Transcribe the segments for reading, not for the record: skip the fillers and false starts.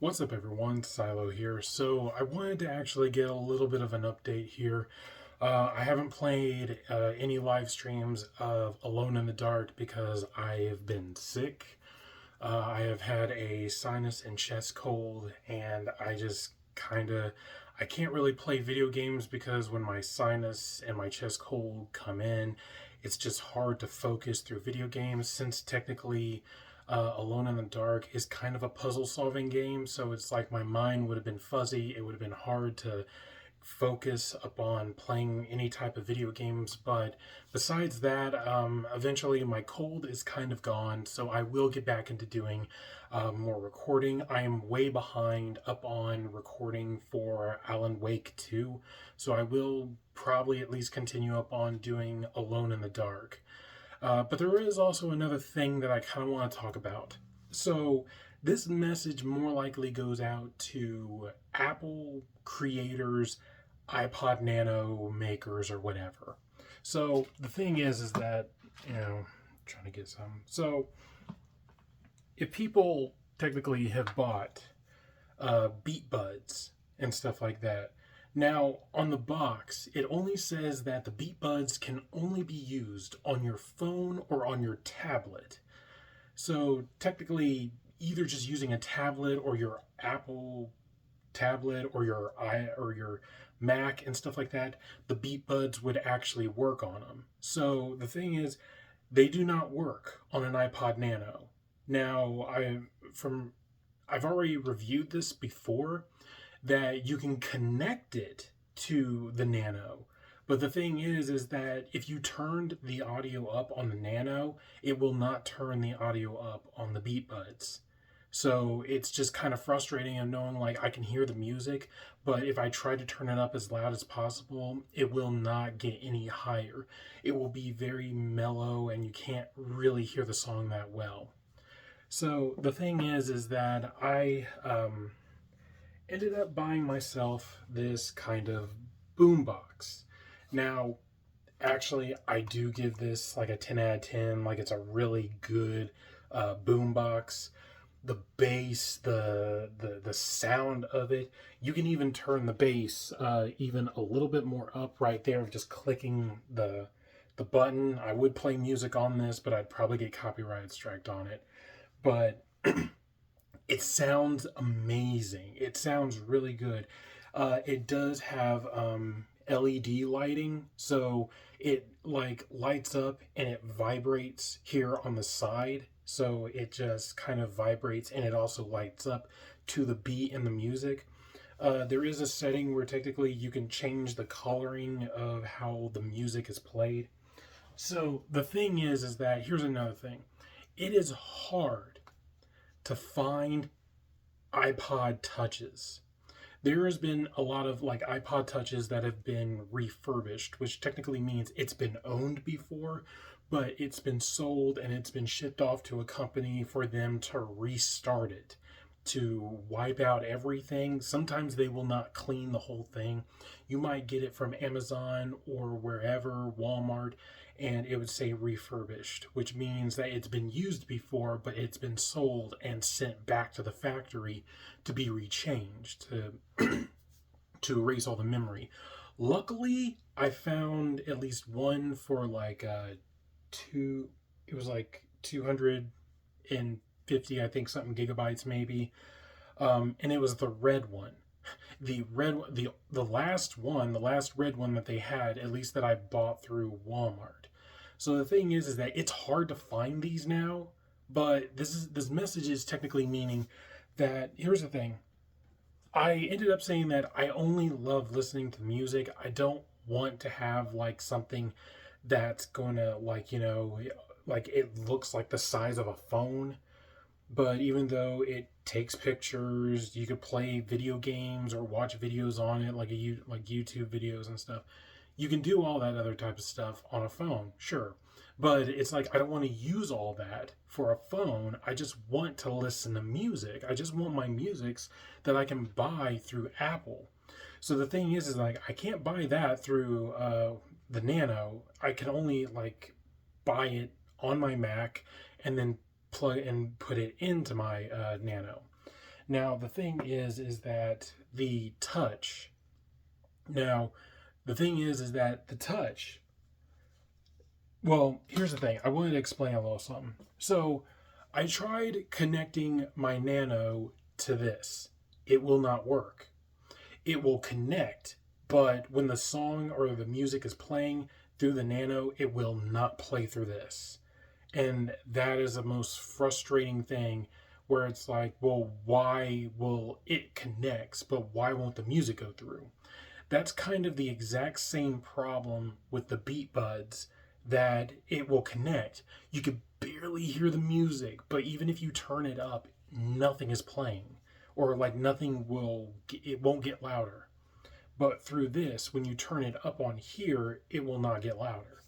What's up, everyone? Silo here. So, I wanted to actually get a little bit of an update here. I haven't played any live streams of Alone in the Dark because I have been sick. I have had a sinus and chest cold, and I just I can't really play video games because when my sinus and my chest cold come in, it's just hard to focus through video games since technically Alone in the Dark is kind of a puzzle solving game. So it's like my mind would have been fuzzy. It would have been hard to focus upon playing any type of video games. But besides that, eventually my cold is kind of gone, so I will get back into doing more recording. I am way behind up on recording for Alan Wake 2, so I will probably at least continue up on doing Alone in the Dark. But there is also another thing that I kind of want to talk about. So, this message more likely goes out to Apple creators, iPod Nano makers, or whatever. So, the thing is that, trying to get some. So, if people technically have bought Beat Buds and stuff like that, now, on the box, it only says that the Beat Buds can only be used on your phone or on your tablet. So, technically, either just using a tablet or your Apple tablet or your Mac and stuff like that, the Beat Buds would actually work on them. So, the thing is, they do not work on an iPod Nano. Now, I've already reviewed this before, that you can connect it to the Nano. But the thing is that if you turned the audio up on the Nano, it will not turn the audio up on the Beat Buds. So it's just kind of frustrating of knowing like I can hear the music, but if I try to turn it up as loud as possible, it will not get any higher. It will be very mellow and you can't really hear the song that well. So the thing is that I ended up buying myself this kind of boombox. Now, actually, I do give this like a 10 out of 10. Like, it's a really good boombox. The bass, the sound of it. You can even turn the bass even a little bit more up right there of just clicking the button. I would play music on this, but I'd probably get copyright striked on it. But it sounds amazing. It sounds really good. It does have LED lighting, so it like lights up and it vibrates here on the side. So it just kind of vibrates and it also lights up to the beat in the music. There is a setting where technically you can change the coloring of how the music is played. So the thing is that here's another thing. It is hard to find iPod Touches. There has been a lot of like iPod Touches that have been refurbished, which technically means it's been owned before, but it's been sold and it's been shipped off to a company for them to restart it, to wipe out everything. Sometimes they will not clean the whole thing. You might get it from Amazon or wherever, Walmart, and it would say refurbished, which means that it's been used before, but it's been sold and sent back to the factory to be rechanged to erase all the memory. Luckily, I found at least one for like two. It was like 250, I think, something gigabytes maybe, and it was the red one. The last one, the last red one that they had, at least that I bought through Walmart. So the thing is that it's hard to find these now, but this message is technically meaning that here's the thing. I ended up saying that I only love listening to music. I don't want to have like something that's going to like it looks like the size of a phone. But even though it takes pictures, you could play video games or watch videos on it, like like YouTube videos and stuff. You can do all that other type of stuff on a phone, sure. But it's like I don't want to use all that for a phone. I just want to listen to music. I just want my musics that I can buy through Apple. So the thing is like I can't buy that through the Nano. I can only like buy it on my Mac and then plug and put it into my Nano. Now the thing is that the touch. Now the thing is that the touch. Well, here's the thing. I wanted to explain a little something. So I tried connecting my Nano to this. It will not work. It will connect, but when the song or the music is playing through the Nano, it will not play through this. And that is the most frustrating thing, where it's like, well, why will it connects, but why won't the music go through? That's kind of the exact same problem with the Beat Buds, that it will connect. You could barely hear the music, but even if you turn it up, nothing is playing. Or like nothing will, it won't get louder. But through this, when you turn it up on here, it will not get louder.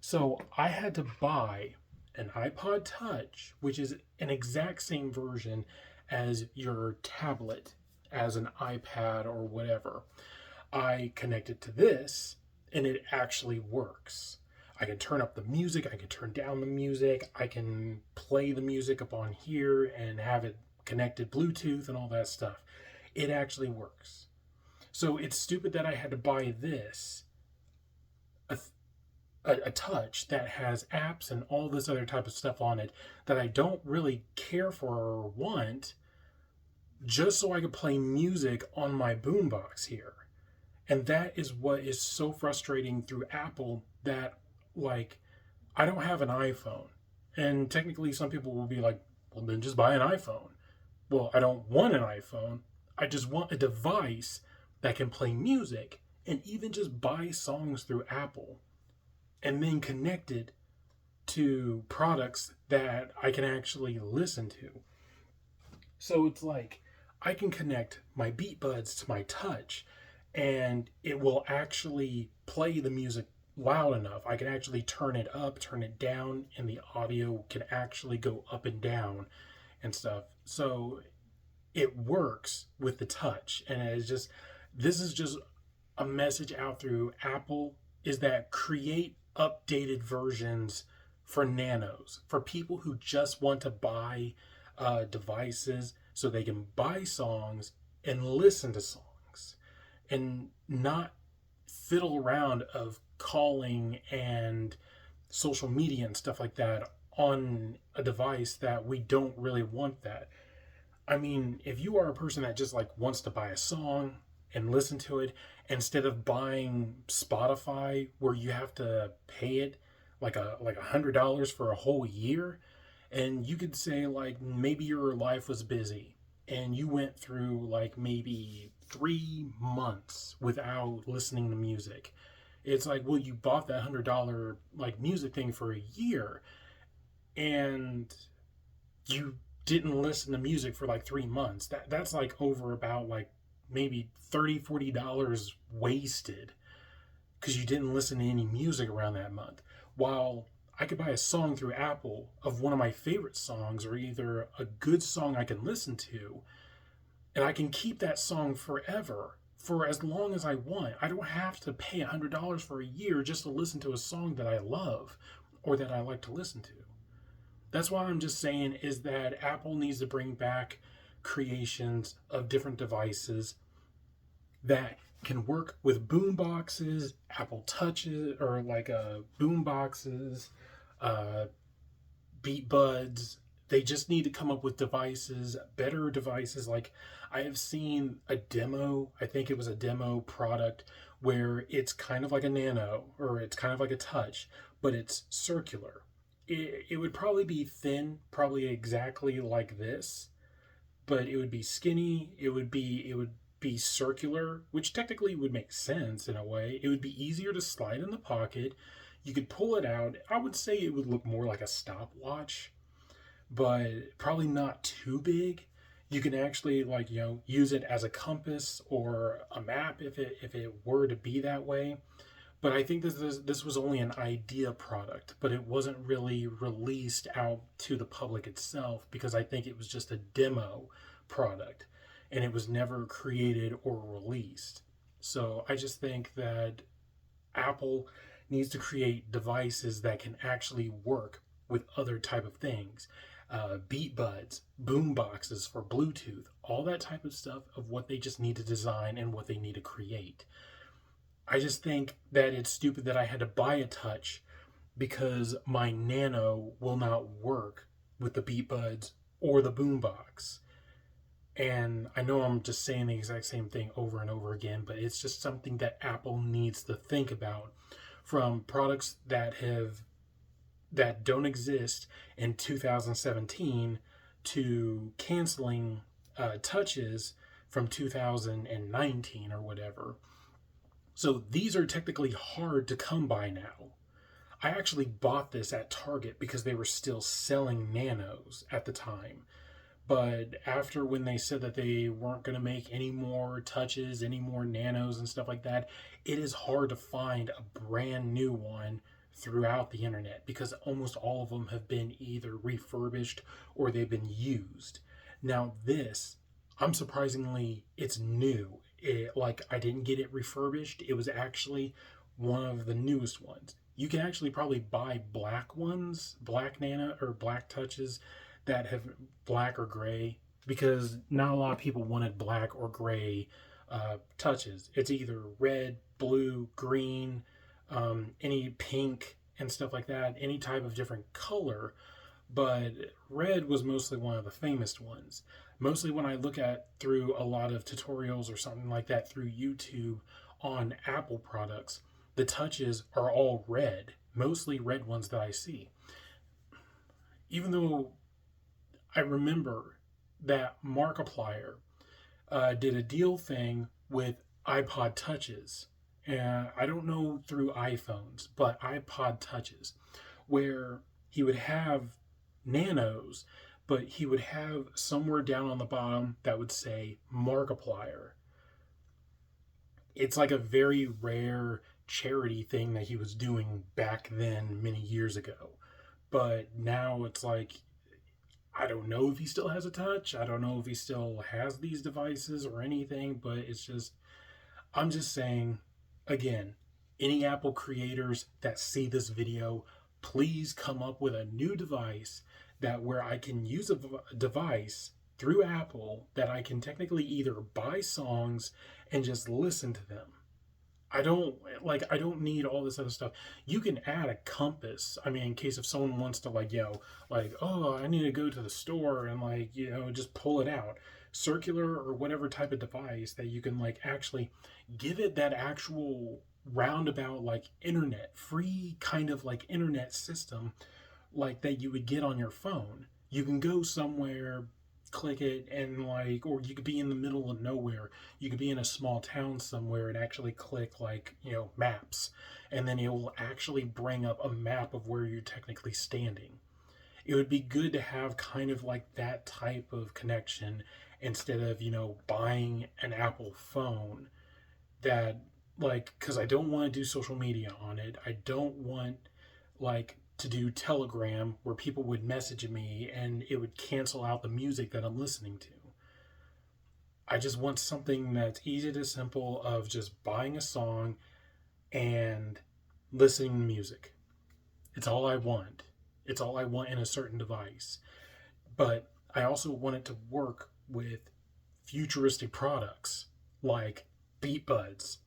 So I had to buy an iPod Touch, which is an exact same version as your tablet, as an iPad or whatever. I connect it to this, and it actually works. I can turn up the music, I can turn down the music, I can play the music up on here and have it connected Bluetooth and all that stuff. It actually works. So it's stupid that I had to buy this, a touch that has apps and all this other type of stuff on it that I don't really care for or want, just so I could play music on my boombox here. And that is what is so frustrating through Apple, that, like, I don't have an iPhone. And technically, some people will be like, well, then just buy an iPhone. Well, I don't want an iPhone. I just want a device that can play music and even just buy songs through Apple and then connect it to products that I can actually listen to. So it's like, I can connect my Beat Buds to my Touch, and it will actually play the music loud enough. I can actually turn it up, turn it down, and the audio can actually go up and down and stuff. So it works with the touch. And it's just, this is just a message out through Apple, is that create updated versions for Nanos, for people who just want to buy devices so they can buy songs and listen to songs and not fiddle around of calling and social media and stuff like that on a device that we don't really want that. I mean, if you are a person that just like wants to buy a song and listen to it instead of buying Spotify where you have to pay it like $100 for a whole year, and you could say like maybe your life was busy and you went through like maybe 3 months without listening to music. It's like, well, you bought that $100 like music thing for a year, and you didn't listen to music for like 3 months. That's like over about like maybe $30-$40 wasted because you didn't listen to any music around that month. While I could buy a song through Apple of one of my favorite songs, or either a good song I can listen to, and I can keep that song forever, for as long as I want. I don't have to pay $100 for a year just to listen to a song that I love or that I like to listen to. That's why I'm just saying is that Apple needs to bring back creations of different devices that can work with boom boxes, Apple Touches, or like boom boxes, Beat Buds. They just need to come up with devices, better devices. Like, I have seen a demo, I think it was a demo product, where it's kind of like a Nano, or it's kind of like a Touch, but it's circular. It would probably be thin, probably exactly like this, but it would be skinny. It would be circular, which technically would make sense in a way. It would be easier to slide in the pocket. You could pull it out. I would say it would look more like a stopwatch, but probably not too big. You can actually use it as a compass or a map if it were to be that way. But I think this was only an idea product, but it wasn't really released out to the public itself, because I think it was just a demo product and it was never created or released. So I just think that Apple needs to create devices that can actually work with other type of things. beat buds, boom boxes for Bluetooth, all that type of stuff of what they just need to design and what they need to create. I just think that it's stupid that I had to buy a Touch because my Nano will not work with the beat buds or the boombox. And I know I'm just saying the exact same thing over and over again, but it's just something that Apple needs to think about, from products that don't exist in 2017 to canceling touches from 2019 or whatever. So these are technically hard to come by now. I actually bought this at Target because they were still selling Nanos at the time. But after, when they said that they weren't going to make any more touches, any more Nanos and stuff like that, it is hard to find a brand new one throughout the internet because almost all of them have been either refurbished or they've been used. Now this, I'm surprisingly, it's new. Like, I didn't get it refurbished. It was actually one of the newest ones. You can actually probably buy black ones, black Nano or black Touches that have black or gray, because not a lot of people wanted black or gray touches. It's either red, blue, green, any pink and stuff like that, any type of different color. But red was mostly one of the famous ones. Mostly when I look at through a lot of tutorials or something like that through YouTube on Apple products, the touches are all red, mostly red ones that I see. Even though I remember that Markiplier did a deal thing with iPod Touches. And I don't know through iPhones, but iPod Touches, where he would have Nanos, but he would have somewhere down on the bottom that would say Markiplier. It's like a very rare charity thing that he was doing back then many years ago. But now it's like, I don't know if he still has a Touch. I don't know if he still has these devices or anything, but it's just, I'm just saying, again, any Apple creators that see this video, please come up with a new device that where I can use a device through Apple that I can technically either buy songs and just listen to them. I don't need all this other stuff. You can add a compass. I mean, in case if someone wants to oh, I need to go to the store and just pull it out. Circular or whatever type of device that you can actually give it that actual roundabout internet, free kind of internet system that you would get on your phone. You can go somewhere, click it, and or you could be in the middle of nowhere. You could be in a small town somewhere and actually click maps, and then it will actually bring up a map of where you're technically standing. It would be good to have kind of that type of connection instead of buying an Apple phone that because I don't want to do social media on it. I don't want to do Telegram where people would message me and it would cancel out the music that I'm listening to. I just want something that's easy to simple of just buying a song and listening to music. It's all I want. It's all I want in a certain device. But I also want it to work with futuristic products like Beat Buds.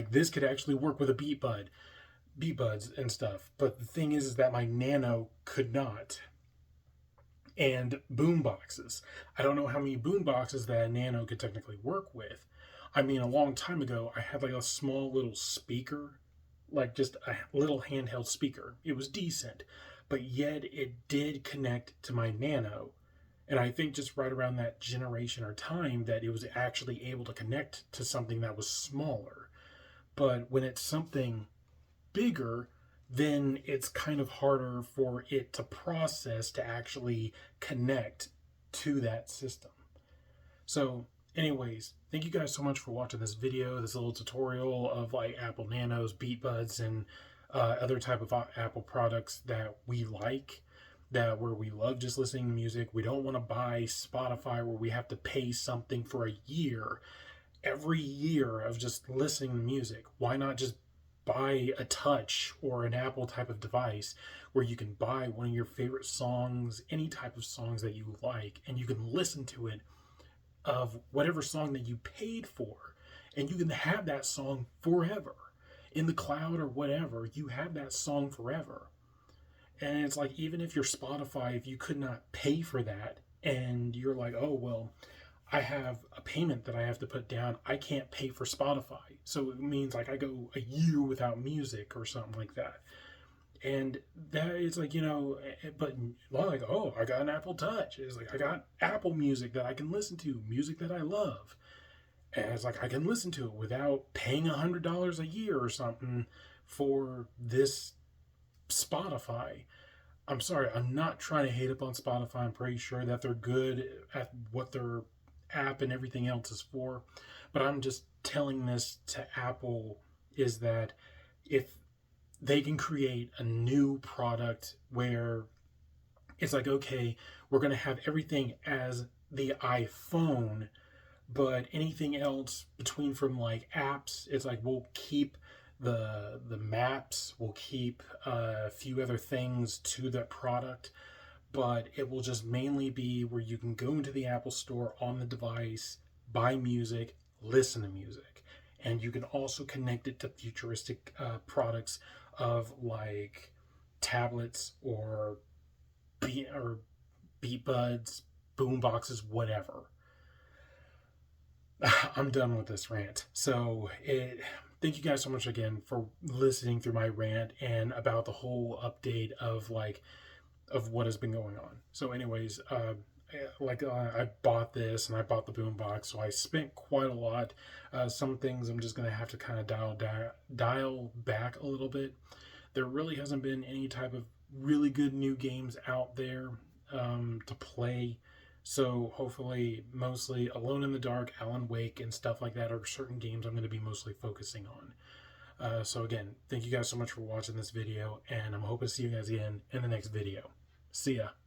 This could actually work with a Beat Buds and stuff, but the thing is that my Nano could not. And boom boxes. I don't know how many boom boxes that a Nano could technically work with. I mean, a long time ago, I had a small little speaker, just a little handheld speaker. It was decent, but yet it did connect to my Nano. And I think just right around that generation or time that it was actually able to connect to something that was smaller. But when it's something bigger, then it's kind of harder for it to process to actually connect to that system. So anyways, thank you guys so much for watching this video, this little tutorial of Apple Nanos, Beat Buds, and other type of Apple products that we where we love just listening to music. We don't want to buy Spotify where we have to pay something for a year, every year of just listening to music. Why not just buy a Touch or an Apple type of device where you can buy one of your favorite songs, any type of songs that you like, and you can listen to it of whatever song that you paid for, and you can have that song forever in the cloud or whatever. You have that song forever. And it's like, even if you're Spotify, if you could not pay for that, and you're like, oh well, I have a payment that I have to put down, I can't pay for Spotify, so it means like I go a year without music or something like that. And that is like, but like, oh, I got an Apple Touch. It's like, I got Apple Music that I can listen to, music that I love. And it's like, I can listen to it without paying $100 a year or something for this Spotify. I'm sorry, I'm not trying to hate up on Spotify. I'm pretty sure that they're good at what their app and everything else is for. But I'm just telling this to Apple, is that if they can create a new product where it's like, okay, we're going to have everything as the iPhone, but anything else between, from like apps, it's like, we'll keep the maps, we'll keep a few other things to that product, but it will just mainly be where you can go into the Apple Store on the device, buy music, listen to music. And you can also connect it to futuristic products of like tablets or beat buds, boom boxes, whatever. I'm done with this rant. Thank you guys so much again for listening through my rant and about the whole update of what has been going on. So anyways, I bought this and I bought the boombox, so I spent quite a lot. Some things I'm just gonna have to kind of dial back a little bit. There really hasn't been any type of really good new games out there to play. So hopefully, mostly Alone in the Dark, Alan Wake, and stuff like that are certain games I'm going to be mostly focusing on. So again, thank you guys so much for watching this video, and I'm hoping to see you guys again in the next video. See ya.